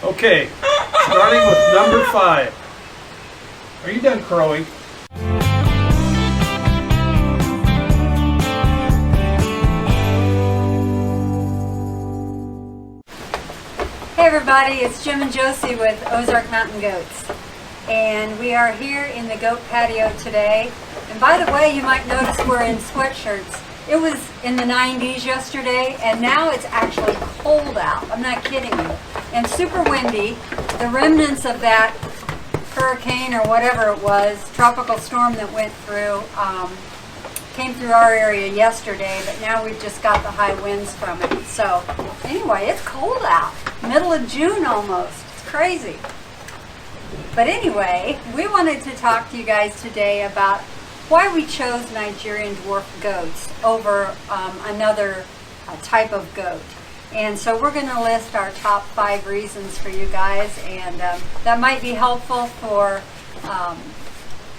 Okay, starting with number 5. Are you done crowing? Hey everybody, it's Jim and Josie with Ozark Mountain Goats. And we are here in the goat patio today. And by the way, you might notice we're in sweatshirts. It was in the 90s yesterday, and now it's actually cold out. I'm not kidding you. And super windy. The remnants of that hurricane or whatever it was, tropical storm that went through, came through our area yesterday, but now we've just got the high winds from it. So anyway, it's cold out. Middle of June almost. It's crazy. But anyway, we wanted to talk to you guys today about why we chose Nigerian Dwarf Goats over another type of goat. And so we're going to list our top 5 reasons for you guys, and that might be helpful for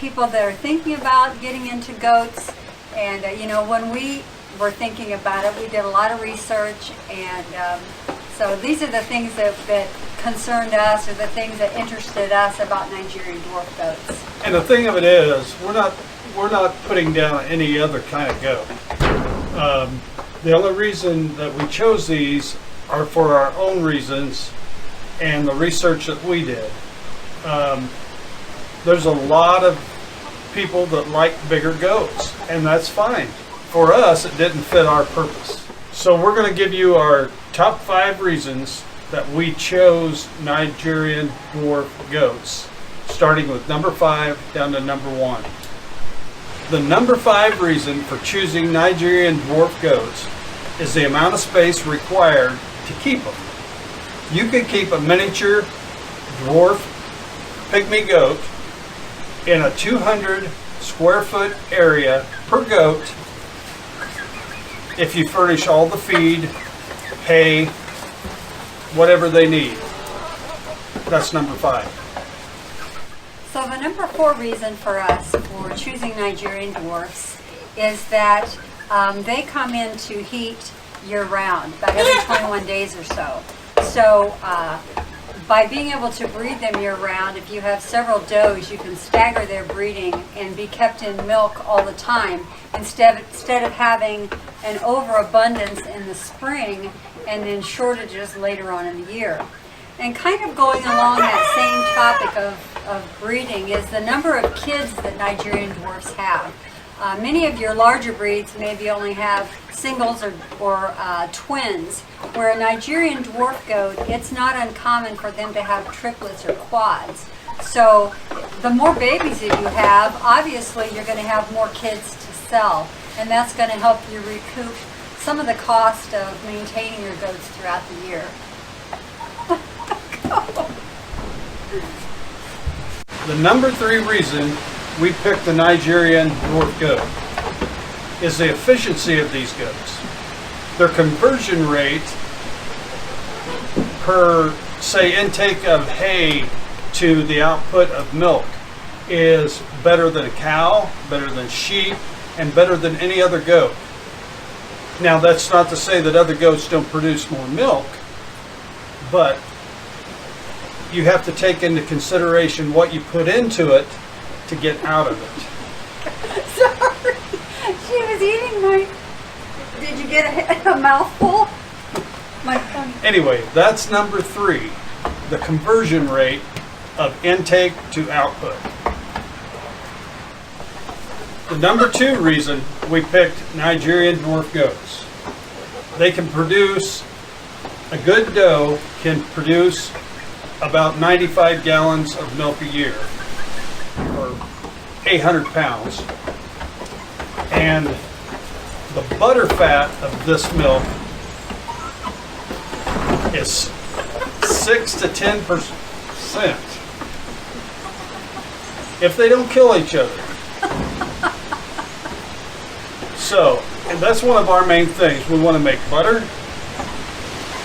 people that are thinking about getting into goats. And you know, when we were thinking about it, we did a lot of research, and so these are the things that concerned us, or the things that interested us about Nigerian Dwarf Goats. And the thing of it is, we're not putting down any other kind of goat. The only reason that we chose these are for our own reasons and the research that we did. There's a lot of people that like bigger goats, and that's fine. For us, it didn't fit our purpose. So we're going to give you our top 5 reasons that we chose Nigerian Dwarf Goats, starting with number 5 down to number 1. The number 5 reason for choosing Nigerian Dwarf Goats is the amount of space required to keep them. You could keep a miniature dwarf pygmy goat in a 200 square foot area per goat if you furnish all the feed, hay, whatever they need. That's number 5. So the number 4 reason for us for choosing Nigerian dwarfs is that they come into heat year-round, about every 21 days or so. So by being able to breed them year-round, if you have several does, you can stagger their breeding and be kept in milk all the time, instead of having an overabundance in the spring and then shortages later on in the year. And kind of going along that same topic of breeding is the number of kids that Nigerian dwarfs have. Many of your larger breeds maybe only have singles or twins, where a Nigerian dwarf goat, it's not uncommon for them to have triplets or quads. So the more babies that you have, obviously you're going to have more kids to sell, and that's going to help you recoup some of the cost of maintaining your goats throughout the year. The number 3 reason we picked the Nigerian Dwarf Goat is the efficiency of these goats. Their conversion rate per, say, intake of hay to the output of milk is better than a cow, better than sheep, and better than any other goat. Now, that's not to say that other goats don't produce more milk, but you have to take into consideration what you put into it to get out of it. Sorry, she was eating my... Did you get a mouthful? My tongue. Anyway, that's number 3, the conversion rate of intake to output. The number 2 reason we picked Nigerian Dwarf Goats. They can produce, a good doe can produce about 95 gallons of milk a year, or 800 pounds. And the butter fat of this milk is 6 to 10% if they don't kill each other. So, and that's one of our main things. We want to make butter,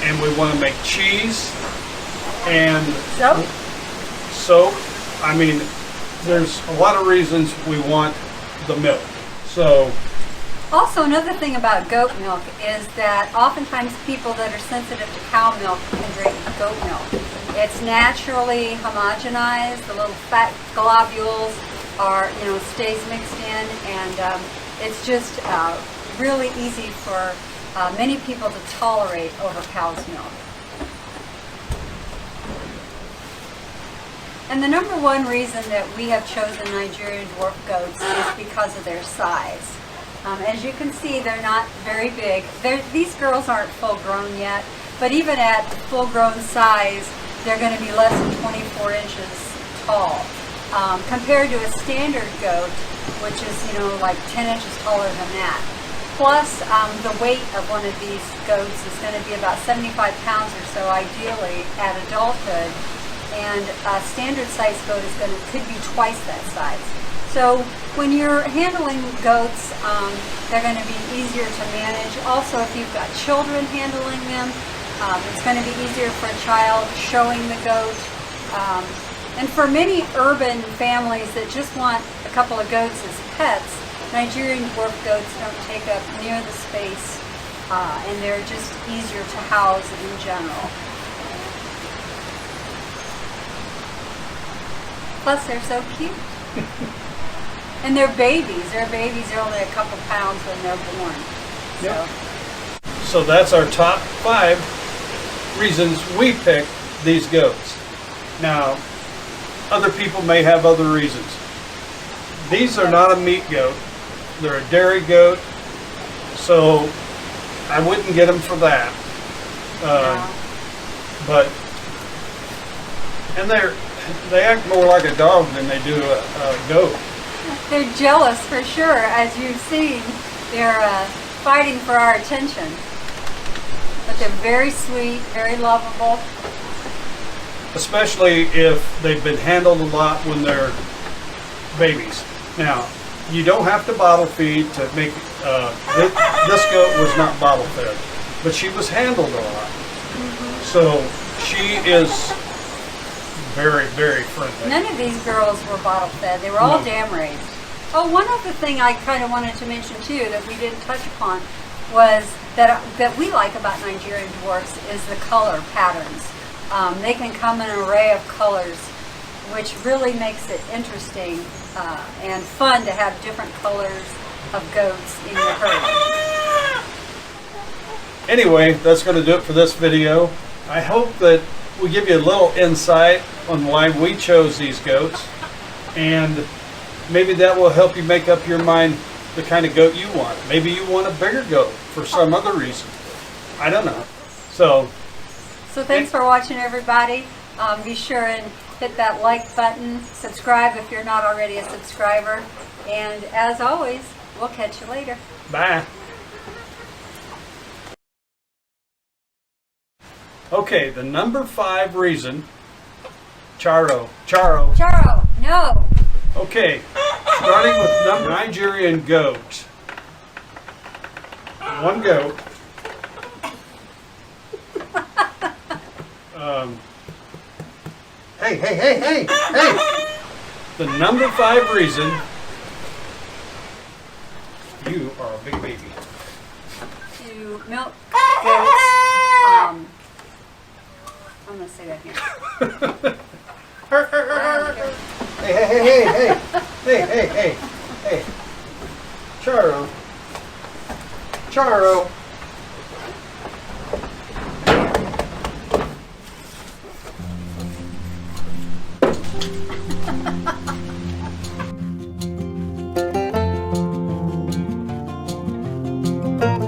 and we want to make cheese, and soap. I mean, there's a lot of reasons we want the milk. So, also, another thing about goat milk is that oftentimes people that are sensitive to cow milk can drink goat milk. It's naturally homogenized. The little fat globules are, stays mixed in, and it's just really easy for many people to tolerate over cow's milk. And the number one reason that we have chosen Nigerian Dwarf Goats is because of their size. As you can see, they're not very big. These girls aren't full grown yet, but even at full grown size, they're going to be less than 24 inches tall. Compared to a standard goat, which is, like 10 inches taller than that. Plus, the weight of one of these goats is going to be about 75 pounds or so, ideally, at adulthood. And a standard size goat could be twice that size. So when you're handling goats, they're going to be easier to manage. Also, if you've got children handling them, it's going to be easier for a child showing the goat. And for many urban families that just want a couple of goats as pets, Nigerian Dwarf Goats don't take up near the space, and they're just easier to house in general. Plus, they're so cute. And they're babies. Their babies are only a couple pounds when they're born. Yep. So that's our top 5 reasons we picked these goats. Now, other people may have other reasons. These are not a meat goat. They're a dairy goat. So I wouldn't get them for that. But, and they act more like a dog than they do a goat. They're jealous for sure, as you've seen. They're fighting for our attention. But they're very sweet, very lovable. Especially if they've been handled a lot when they're babies. Now, you don't have to bottle feed to make, this goat was not bottle fed, but she was handled a lot. Mm-hmm. So she is very, very friendly. None of these girls were bottle fed. They were all dam raised. Oh, one other thing I kind of wanted to mention too that we didn't touch upon was that we like about Nigerian dwarfs is the color patterns. They can come in an array of colors, which really makes it interesting and fun to have different colors of goats in your herd. Anyway, that's going to do it for this video. I hope that we give you a little insight on why we chose these goats, and maybe that will help you make up your mind the kind of goat you want. Maybe you want a bigger goat for some other reason. I don't know. So thanks for watching, everybody. Be sure and hit that like button. Subscribe if you're not already a subscriber. And as always, we'll catch you later. Bye. Okay, the number 5 reason. Charo, no. Okay, starting with Nigerian goat. One goat. Hey. The number 5 reason you are a big baby. To milk goats. I'm going to say that here. Hey. Charo.